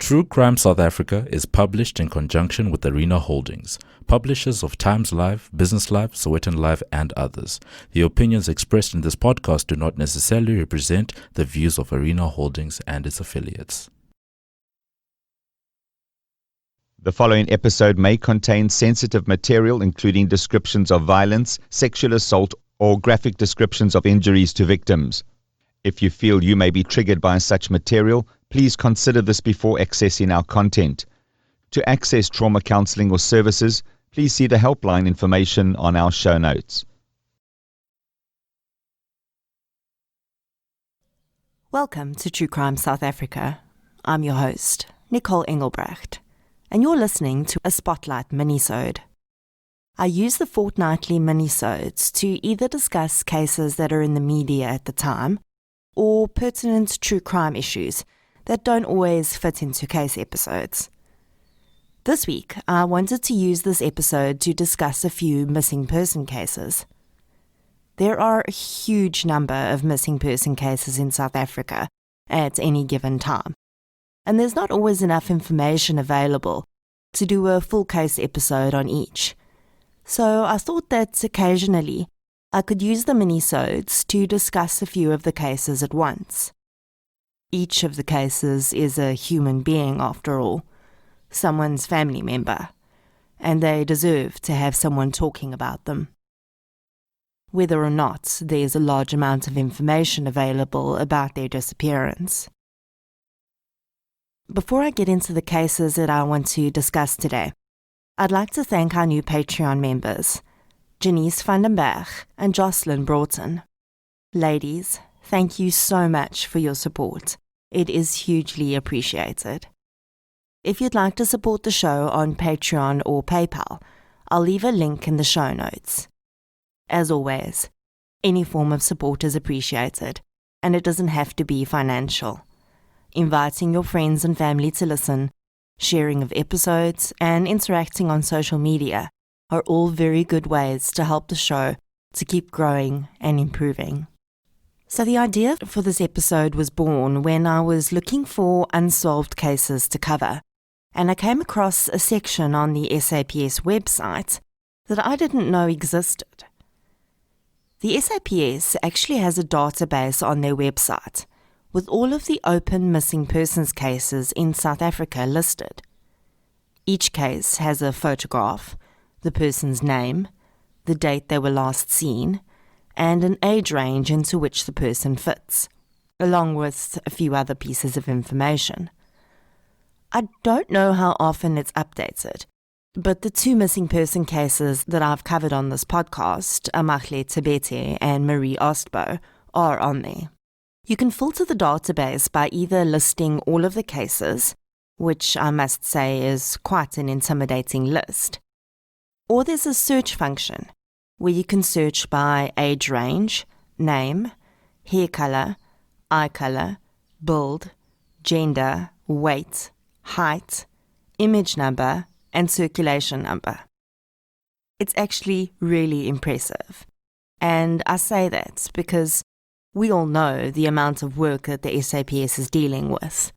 True Crime South Africa is published in conjunction with Arena Holdings, publishers of Times Live, Business Live, Sowetan Live, and others. The opinions expressed in this podcast do not necessarily represent the views of Arena Holdings and its affiliates. The following episode may contain sensitive material, including descriptions of violence, sexual assault, or graphic descriptions of injuries to victims. If you feel you may be triggered by such material, please consider this before accessing our content. To access trauma counseling or services, please see the helpline information on our show notes. Welcome to True Crime South Africa. I'm your host, Nicole Engelbrecht, and you're listening to a Spotlight Minisode. I use the fortnightly Minisodes to either discuss cases that are in the media at the time, or pertinent true crime issues that don't always fit into case episodes. This week, I wanted to use this episode to discuss a few missing person cases. There are a huge number of missing person cases in South Africa at any given time, and there's not always enough information available to do a full case episode on each. So I thought that occasionally I could use the minisodes to discuss a few of the cases at once. Each of the cases is a human being after all, someone's family member, and they deserve to have someone talking about them. Whether or not there's a large amount of information available about their disappearance. Before I get into the cases that I want to discuss today, I'd like to thank our new Patreon members, Janice van den Berg and Jocelyn Broughton. Ladies, thank you so much for your support. It is hugely appreciated. If you'd like to support the show on Patreon or PayPal, I'll leave a link in the show notes. As always, any form of support is appreciated, and it doesn't have to be financial. Inviting your friends and family to listen, sharing of episodes, and interacting on social media are all very good ways to help the show to keep growing and improving. So the idea for this episode was born when I was looking for unsolved cases to cover, and I came across a section on the SAPS website that I didn't know existed. The SAPS actually has a database on their website with all of the open missing persons cases in South Africa listed. Each case has a photograph, the person's name, the date they were last seen, and an age range into which the person fits, along with a few other pieces of information. I don't know how often it's updated, but the two missing person cases that I've covered on this podcast, Amahle Tebete and Marie Ostbo, are on there. You can filter the database by either listing all of the cases, which I must say is quite an intimidating list, or there's a search function where you can search by age range, name, hair color, eye color, build, gender, weight, height, image number, and circulation number. It's actually really impressive. And I say that because we all know the amount of work that the SAPS is dealing with.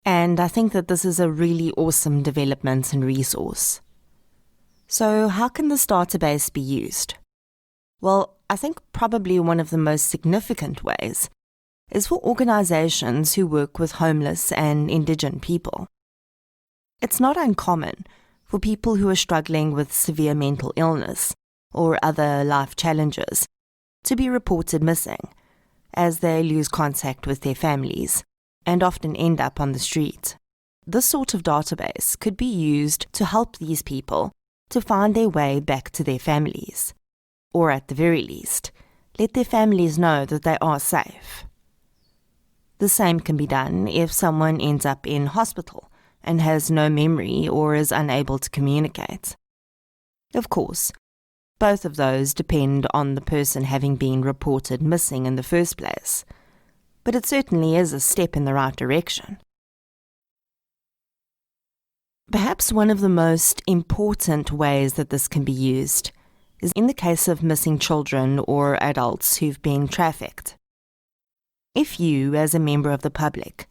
And I think that this is a really awesome development and resource. So how can this database be used? Well, I think probably one of the most significant ways is for organizations who work with homeless and indigent people. It's not uncommon for people who are struggling with severe mental illness or other life challenges to be reported missing, as they lose contact with their families and often end up on the street. This sort of database could be used to help these people to find their way back to their families, or at the very least, let their families know that they are safe. The same can be done if someone ends up in hospital and has no memory or is unable to communicate. Of course, both of those depend on the person having been reported missing in the first place, but it certainly is a step in the right direction. Perhaps one of the most important ways that this can be used is in the case of missing children or adults who've been trafficked. If you, as a member of the public,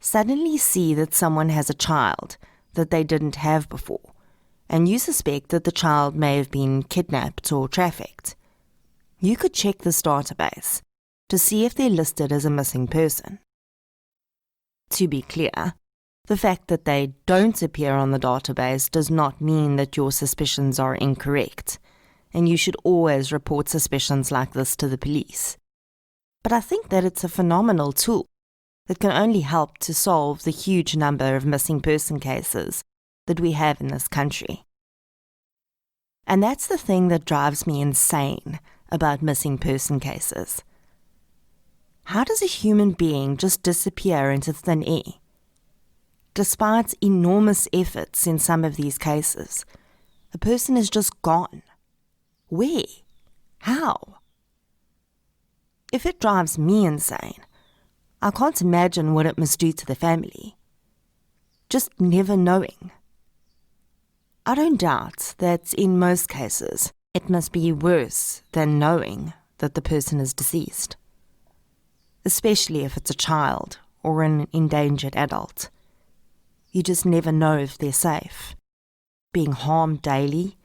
suddenly see that someone has a child that they didn't have before, and you suspect that the child may have been kidnapped or trafficked, you could check this database to see if they're listed as a missing person. To be clear, the fact that they don't appear on the database does not mean that your suspicions are incorrect, and you should always report suspicions like this to the police. But I think that it's a phenomenal tool that can only help to solve the huge number of missing person cases that we have in this country. And that's the thing that drives me insane about missing person cases. How does a human being just disappear into thin air? Despite enormous efforts in some of these cases, a person is just gone. Where? How? If it drives me insane, I can't imagine what it must do to the family. Just never knowing. I don't doubt that in most cases, it must be worse than knowing that the person is deceased. Especially if it's a child or an endangered adult. You just never know if they're safe. Being harmed daily,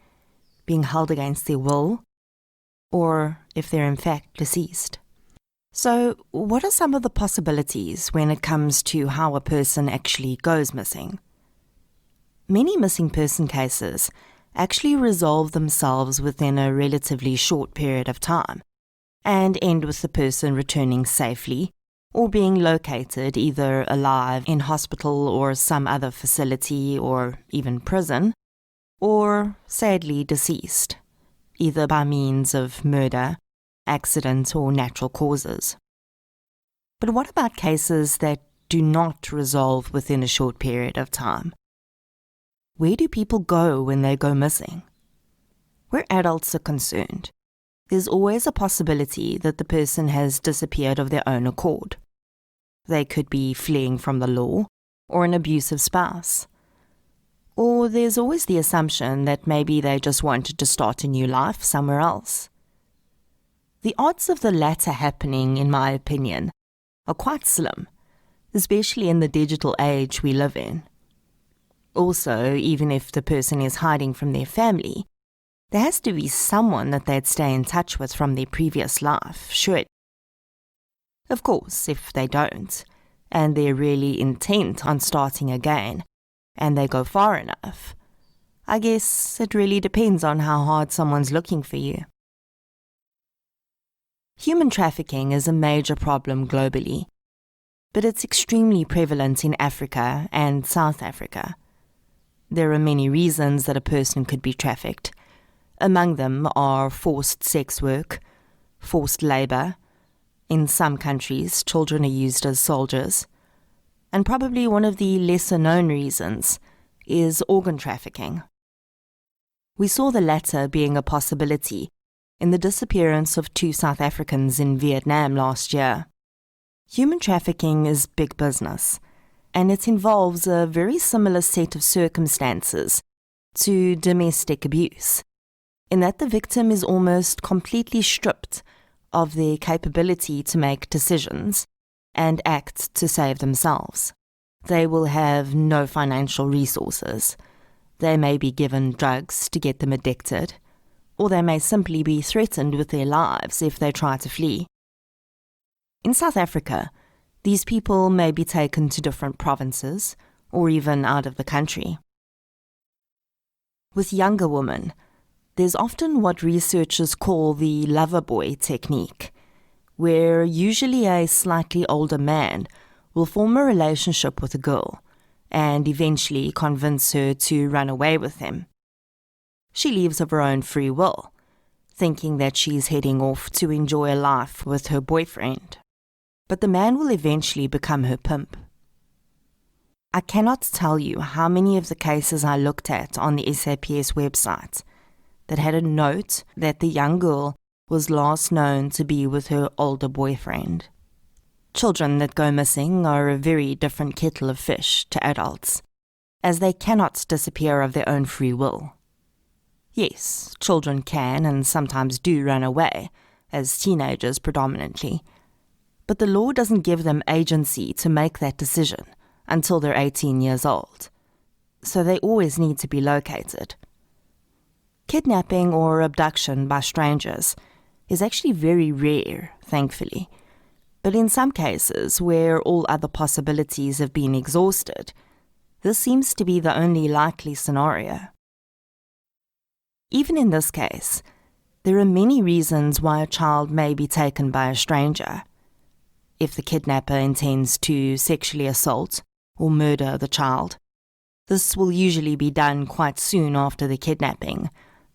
being held against their will, or if they're in fact deceased. So, what are some of the possibilities when it comes to how a person actually goes missing? Many missing person cases actually resolve themselves within a relatively short period of time and end with the person returning safely or being located either alive in hospital or some other facility or even prison, or sadly deceased, either by means of murder, accident, or natural causes. But what about cases that do not resolve within a short period of time? Where do people go when they go missing? Where adults are concerned, there's always a possibility that the person has disappeared of their own accord. They could be fleeing from the law or an abusive spouse. Or there's always the assumption that maybe they just wanted to start a new life somewhere else. The odds of the latter happening, in my opinion, are quite slim, especially in the digital age we live in. Also, even if the person is hiding from their family, there has to be someone that they'd stay in touch with from their previous life, sure. Of course, if they don't, and they're really intent on starting again, and they go far enough, I guess it really depends on how hard someone's looking for you. Human trafficking is a major problem globally, but it's extremely prevalent in Africa and South Africa. There are many reasons that a person could be trafficked. Among them are forced sex work, forced labor. In some countries, children are used as soldiers. And probably one of the lesser-known reasons is organ trafficking. We saw the latter being a possibility in the disappearance of 2 South Africans in Vietnam last year. Human trafficking is big business, and it involves a very similar set of circumstances to domestic abuse, in that the victim is almost completely stripped of their capability to make decisions and act to save themselves. They will have no financial resources. They may be given drugs to get them addicted, or they may simply be threatened with their lives if they try to flee. In South Africa, these people may be taken to different provinces or even out of the country. With younger women, there's often what researchers call the Loverboy Technique, where usually a slightly older man will form a relationship with a girl and eventually convince her to run away with him. She leaves of her own free will, thinking that she's heading off to enjoy a life with her boyfriend. But the man will eventually become her pimp. I cannot tell you how many of the cases I looked at on the SAPS website that had a note that the young girl was last known to be with her older boyfriend. Children that go missing are a very different kettle of fish to adults, as they cannot disappear of their own free will. Yes, children can and sometimes do run away, as teenagers predominantly, but the law doesn't give them agency to make that decision until they're 18 years old, so they always need to be located. Kidnapping or abduction by strangers is actually very rare, thankfully, but in some cases where all other possibilities have been exhausted, this seems to be the only likely scenario. Even in this case, there are many reasons why a child may be taken by a stranger. If the kidnapper intends to sexually assault or murder the child, this will usually be done quite soon after the kidnapping,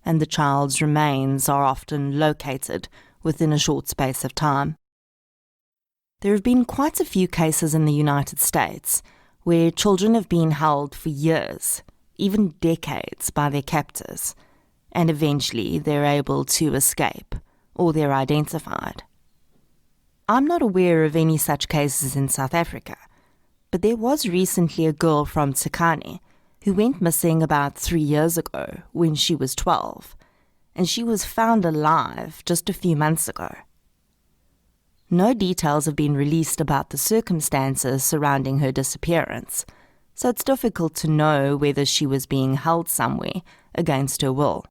and the child's remains are often located within a short space of time. There have been quite a few cases in the United States where children have been held for years, even decades, by their captors, and eventually they're able to escape, or they're identified. I'm not aware of any such cases in South Africa, but there was recently a girl from Tsekane who went missing about 3 years ago when she was 12, and she was found alive just a few months ago. No details have been released about the circumstances surrounding her disappearance, so it's difficult to know whether she was being held somewhere against her will.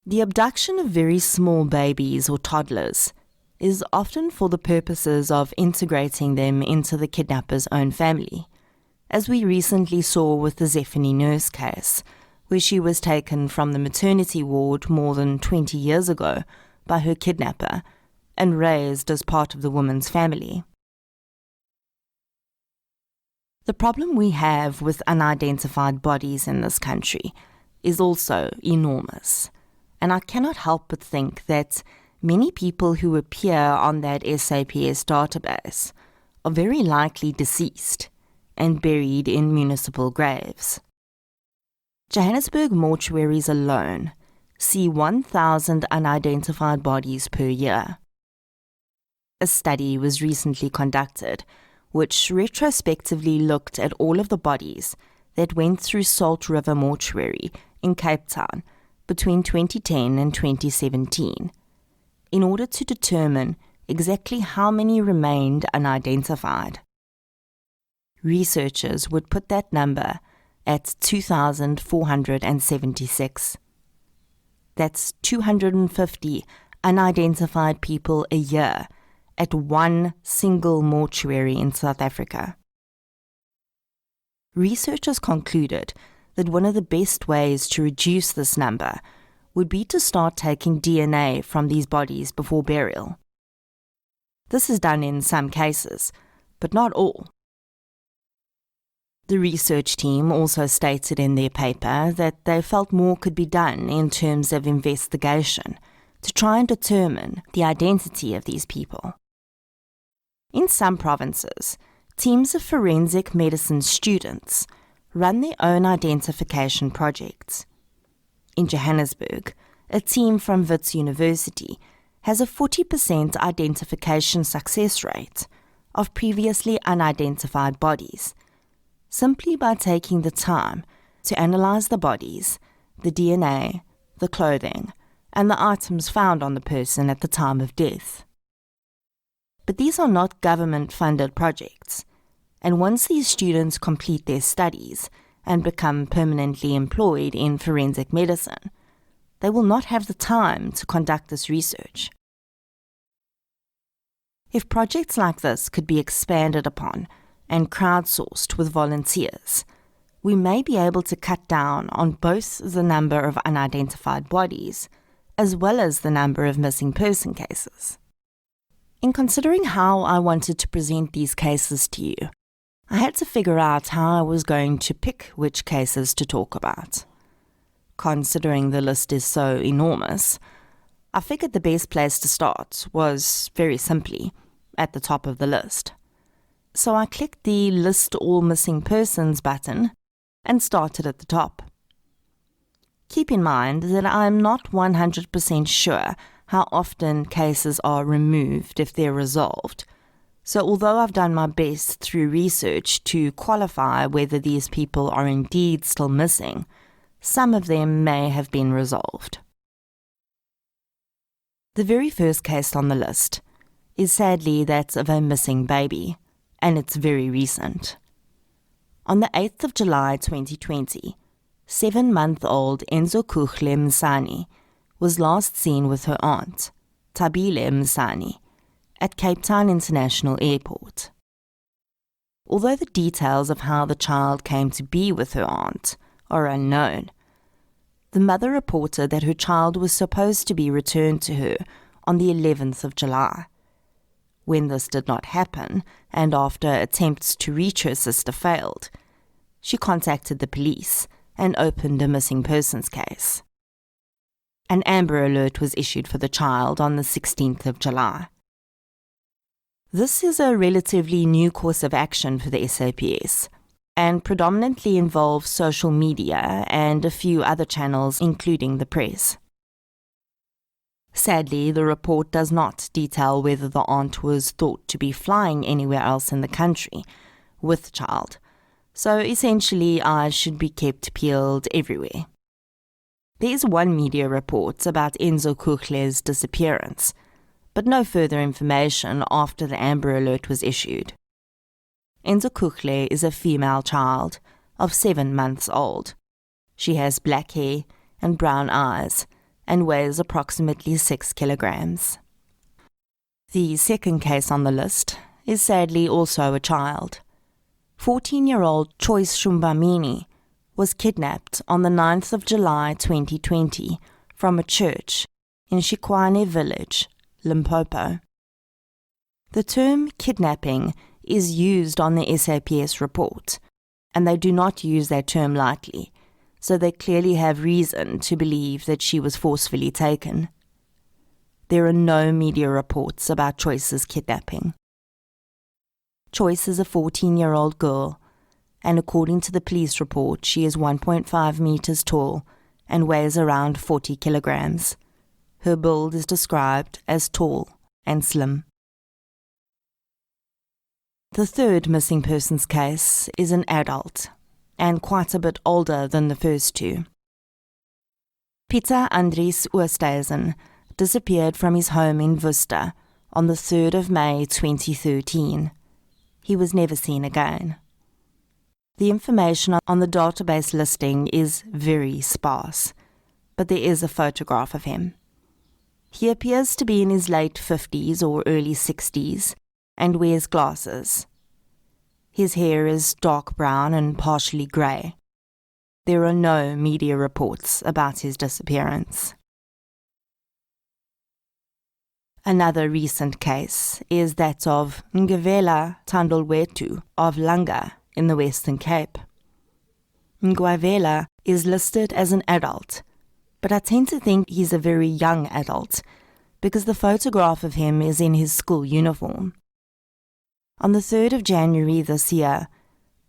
The abduction of very small babies or toddlers is often for the purposes of integrating them into the kidnapper's own family, as we recently saw with the Zephany nurse case, where she was taken from the maternity ward more than 20 years ago by her kidnapper and raised as part of the woman's family. The problem we have with unidentified bodies in this country is also enormous, and I cannot help but think that many people who appear on that SAPS database are very likely deceased and buried in municipal graves. Johannesburg mortuaries alone see 1,000 unidentified bodies per year. A study was recently conducted which retrospectively looked at all of the bodies that went through Salt River Mortuary in Cape Town between 2010 and 2017 in order to determine exactly how many remained unidentified. Researchers would put that number at 2,476. That's 250 unidentified people a year at one single mortuary in South Africa. Researchers concluded that one of the best ways to reduce this number would be to start taking DNA from these bodies before burial. This is done in some cases, but not all. The research team also stated in their paper that they felt more could be done in terms of investigation to try and determine the identity of these people. In some provinces, teams of forensic medicine students run their own identification projects. In Johannesburg, a team from Wits University has a 40% identification success rate of previously unidentified bodies, simply by taking the time to analyze the bodies, the DNA, the clothing, and the items found on the person at the time of death. But these are not government-funded projects, and once these students complete their studies and become permanently employed in forensic medicine, they will not have the time to conduct this research. If projects like this could be expanded upon and crowdsourced with volunteers, we may be able to cut down on both the number of unidentified bodies as well as the number of missing person cases. In considering how I wanted to present these cases to you, I had to figure out how I was going to pick which cases to talk about. Considering the list is so enormous, I figured the best place to start was, very simply, at the top of the list. So I clicked the List All Missing Persons button and started at the top. Keep in mind that I'm not 100% sure how often cases are removed if they're resolved. So although I've done my best through research to qualify whether these people are indeed still missing, some of them may have been resolved. The very first case on the list is sadly that of a missing baby, and it's very recent. On the 8th of July 2020, 7-month-old Enzokuhle Msani was last seen with her aunt, Tabile Msani, at Cape Town International Airport. Although the details of how the child came to be with her aunt are unknown, the mother reported that her child was supposed to be returned to her on the 11th of July. When this did not happen, and after attempts to reach her sister failed, she contacted the police and opened a missing persons case. An Amber Alert was issued for the child on the 16th of July. This is a relatively new course of action for the SAPS, and predominantly involves social media and a few other channels, including the press. Sadly, the report does not detail whether the aunt was thought to be flying anywhere else in the country with the child, so essentially eyes should be kept peeled everywhere. There is one media report about Enzokuhle's disappearance, but no further information after the Amber Alert was issued. Enzokuhle is a female child of 7 months old. She has black hair and brown eyes and weighs approximately 6 kilograms. The second case on the list is sadly also a child. 14-year-old Choice Shumbamini was kidnapped on the 9th of July 2020 from a church in Shikwane village, Limpopo. The term kidnapping is used on the SAPS report, and they do not use that term lightly, so they clearly have reason to believe that she was forcefully taken. There are no media reports about Choice's kidnapping. Choice is a 14-year-old girl, and according to the police report, she is 1.5 meters tall and weighs around 40 kilograms. Her build is described as tall and slim. The third missing persons case is an adult, and quite a bit older than the first two. Peter Andries Oosthuizen disappeared from his home in Worcester on the 3rd of May 2013. He was never seen again. The information on the database listing is very sparse, but there is a photograph of him. He appears to be in his late 50s or early 60s and wears glasses. His hair is dark brown and partially grey. There are no media reports about his disappearance. Another recent case is that of Ngwavela Tandolwetu of Langa in the Western Cape. Ngwavela is listed as an adult, but I tend to think he's a very young adult because the photograph of him is in his school uniform. On the 3rd of January this year,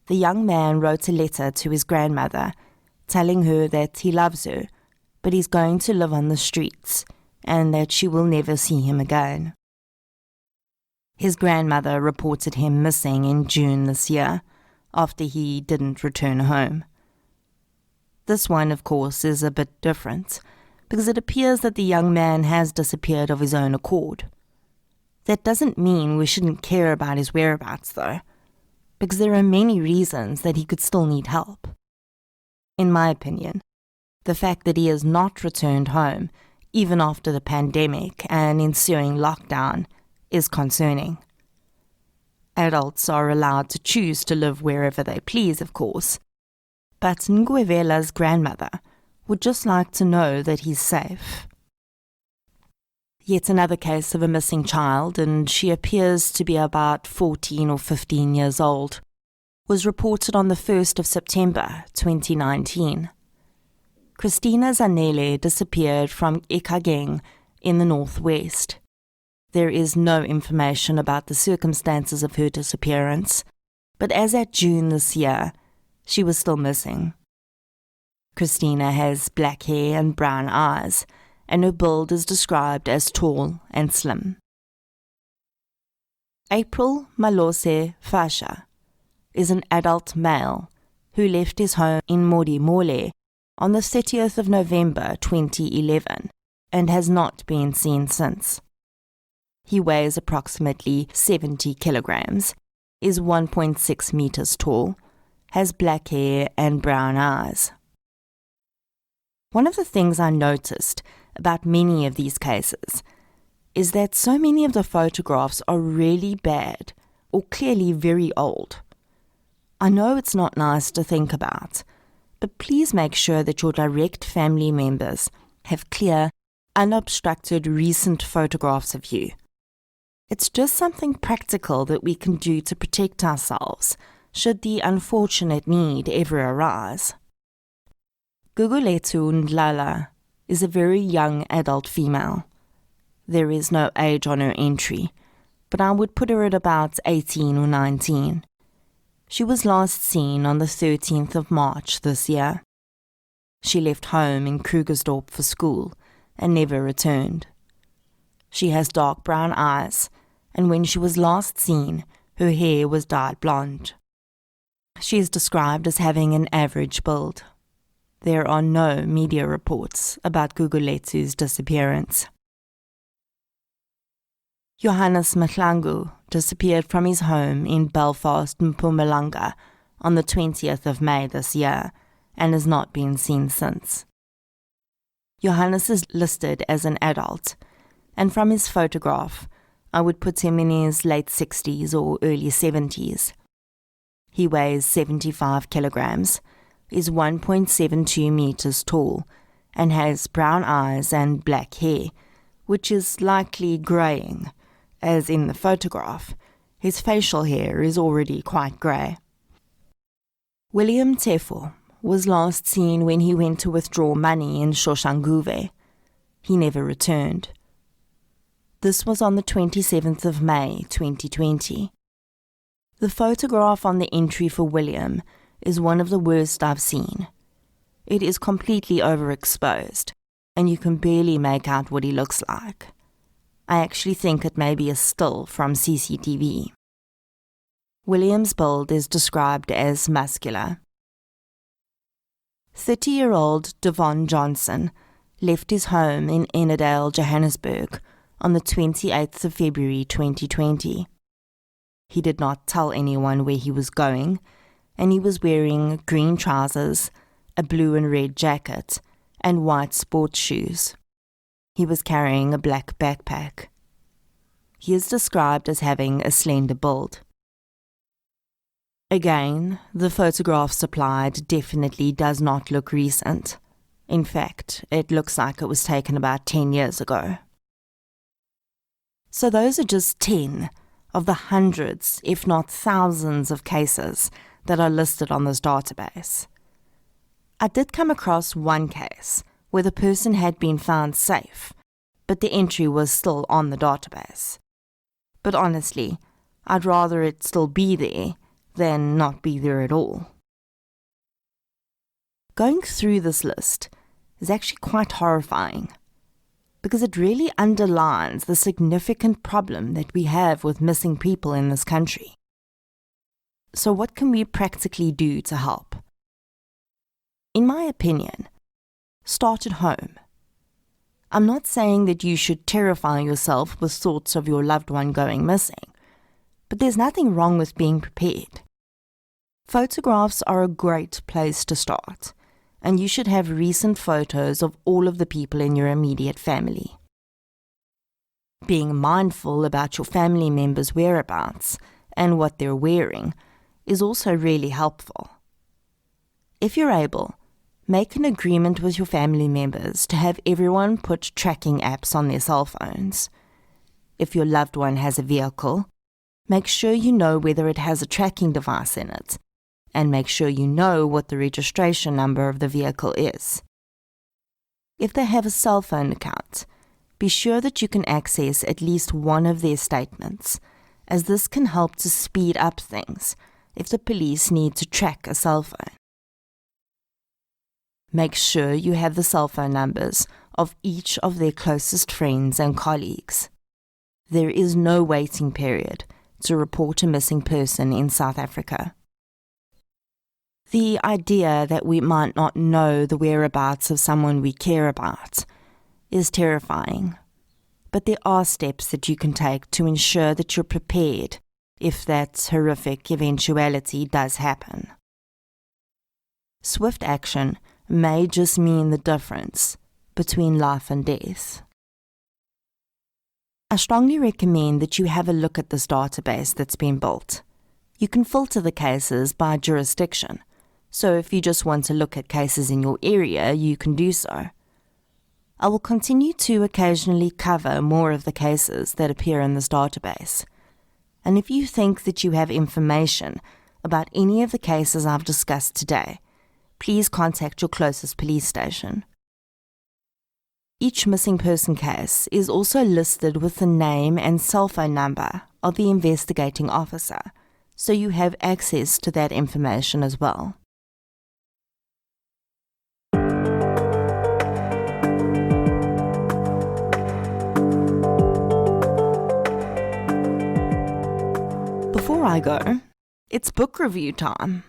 the young man wrote a letter to his grandmother telling her that he loves her, but he's going to live on the streets and that she will never see him again. His grandmother reported him missing in June this year, after he didn't return home. This one, of course, is a bit different, because it appears that the young man has disappeared of his own accord. That doesn't mean we shouldn't care about his whereabouts, though, because there are many reasons that he could still need help. In my opinion, the fact that he has not returned home, even after the pandemic and ensuing lockdown, is concerning. Adults are allowed to choose to live wherever they please, of course, but Ngwavela's grandmother would just like to know that he's safe. Yet another case of a missing child, and she appears to be about 14 or 15 years old, was reported on the 1st of September 2019. Christina Zanele disappeared from Ikageng in the northwest. There is no information about the circumstances of her disappearance, but as at June this year, she was still missing. Christina has black hair and brown eyes, and her build is described as tall and slim. April Malose Fasha is an adult male who left his home in Modimolle on the 30th of November 2011 and has not been seen since. He weighs approximately 70 kilograms, is 1.6 meters tall, has black hair and brown eyes. One of the things I noticed about many of these cases is that so many of the photographs are really bad or clearly very old. I know it's not nice to think about, but please make sure that your direct family members have clear, unobstructed recent photographs of you. It's just something practical that we can do to protect ourselves should the unfortunate need ever arise. Gugulethu Ndlala is a very young adult female. There is no age on her entry, but I would put her at about 18 or 19. She was last seen on the 13th of March this year. She left home in Krugersdorp for school and never returned. She has dark brown eyes, and when she was last seen, her hair was dyed blonde. She is described as having an average build. There are no media reports about Gugulethu's disappearance. Johannes Mulungu disappeared from his home in Belfast, Mpumalanga, on the 20th of May this year, and has not been seen since. Johannes is listed as an adult, and from his photograph, I would put him in his late 60s or early 70s. He weighs 75 kilograms, is 1.72 meters tall, and has brown eyes and black hair, which is likely greying, as in the photograph. His facial hair is already quite grey. William Tefo was last seen when he went to withdraw money in Shoshanguve. He never returned. This was on the 27th of May, 2020. The photograph on the entry for William is one of the worst I've seen. It is completely overexposed, and you can barely make out what he looks like. I actually think it may be a still from CCTV. William's build is described as muscular. 30-year-old Devon Johnson left his home in Ennerdale, Johannesburg, on the 28th of February 2020. He did not tell anyone where he was going, and he was wearing green trousers, a blue and red jacket, and white sports shoes. He was carrying a black backpack. He is described as having a slender build. Again, the photograph supplied definitely does not look recent. In fact, it looks like it was taken about 10 years ago. So those are just 10 of the hundreds, if not thousands, of cases that are listed on this database. I did come across one case where the person had been found safe, but the entry was still on the database. But honestly, I'd rather it still be there than not be there at all. Going through this list is actually quite horrifying, because it really underlines the significant problem that we have with missing people in this country. So what can we practically do to help? In my opinion, start at home. I'm not saying that you should terrify yourself with thoughts of your loved one going missing, but there's nothing wrong with being prepared. Photographs are a great place to start, and you should have recent photos of all of the people in your immediate family. Being mindful about your family members' whereabouts and what they're wearing is also really helpful. If you're able, make an agreement with your family members to have everyone put tracking apps on their cell phones. If your loved one has a vehicle, make sure you know whether it has a tracking device in it, and make sure you know what the registration number of the vehicle is. If they have a cell phone account, be sure that you can access at least one of their statements, as this can help to speed up things if the police need to track a cell phone. Make sure you have the cell phone numbers of each of their closest friends and colleagues. There is no waiting period to report a missing person in South Africa. The idea that we might not know the whereabouts of someone we care about is terrifying, but there are steps that you can take to ensure that you're prepared if that horrific eventuality does happen. Swift action may just mean the difference between life and death. I strongly recommend that you have a look at this database that's been built. You can filter the cases by jurisdiction, so if you just want to look at cases in your area, you can do so. I will continue to occasionally cover more of the cases that appear in this database. And if you think that you have information about any of the cases I've discussed today, please contact your closest police station. Each missing person case is also listed with the name and cell phone number of the investigating officer, so you have access to that information as well. Before I go, it's book review time.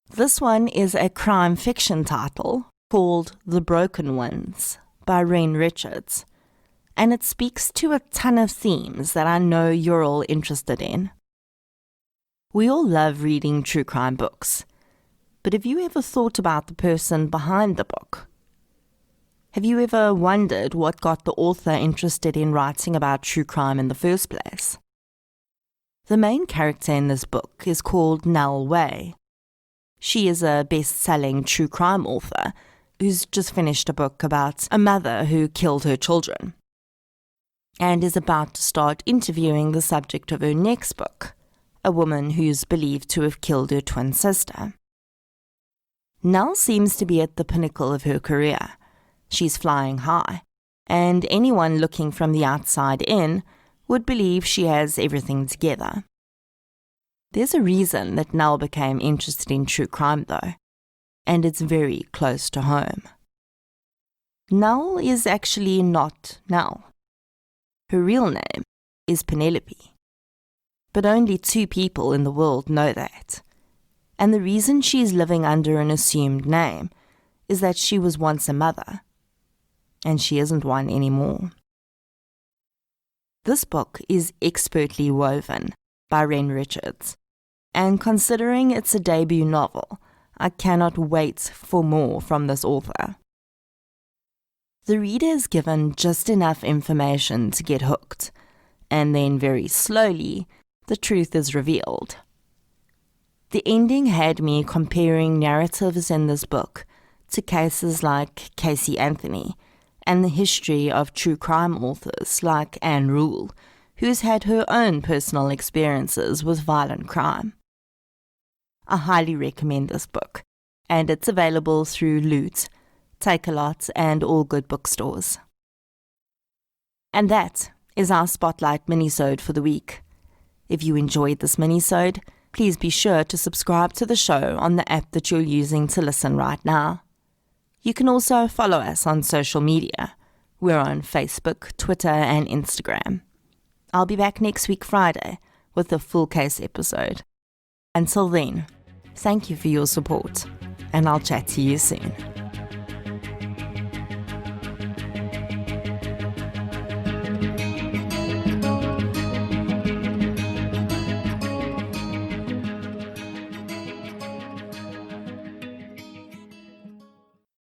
This one is a crime fiction title called The Broken Ones by Rain Richards, and it speaks to a ton of themes that I know you're all interested in. We all love reading true crime books, but have you ever thought about the person behind the book? Have you ever wondered what got the author interested in writing about true crime in the first place? The main character in this book is called Nell Way. She is a best-selling true crime author who's just finished a book about a mother who killed her children, and is about to start interviewing the subject of her next book, a woman who's believed to have killed her twin sister. Nell seems to be at the pinnacle of her career. She's flying high, and anyone looking from the outside in would believe she has everything together. There's a reason that Nell became interested in true crime, though, and it's very close to home. Nell is actually not Nell. Her real name is Penelope. But only 2 people in the world know that. And the reason she's living under an assumed name is that she was once a mother, and she isn't one anymore. This book is expertly woven by Rain Richards, and considering it's a debut novel, I cannot wait for more from this author. The reader is given just enough information to get hooked, and then very slowly, the truth is revealed. The ending had me comparing narratives in this book to cases like Casey Anthony and the history of true crime authors like Anne Rule, who's had her own personal experiences with violent crime. I highly recommend this book, and it's available through Loot, Take-A-Lot, and all good bookstores. And that is our Spotlight Minisode for the week. If you enjoyed this Minisode, please be sure to subscribe to the show on the app that you're using to listen right now. You can also follow us on social media. We're on Facebook, Twitter, and Instagram. I'll be back next week Friday with a full case episode. Until then, thank you for your support, and I'll chat to you soon.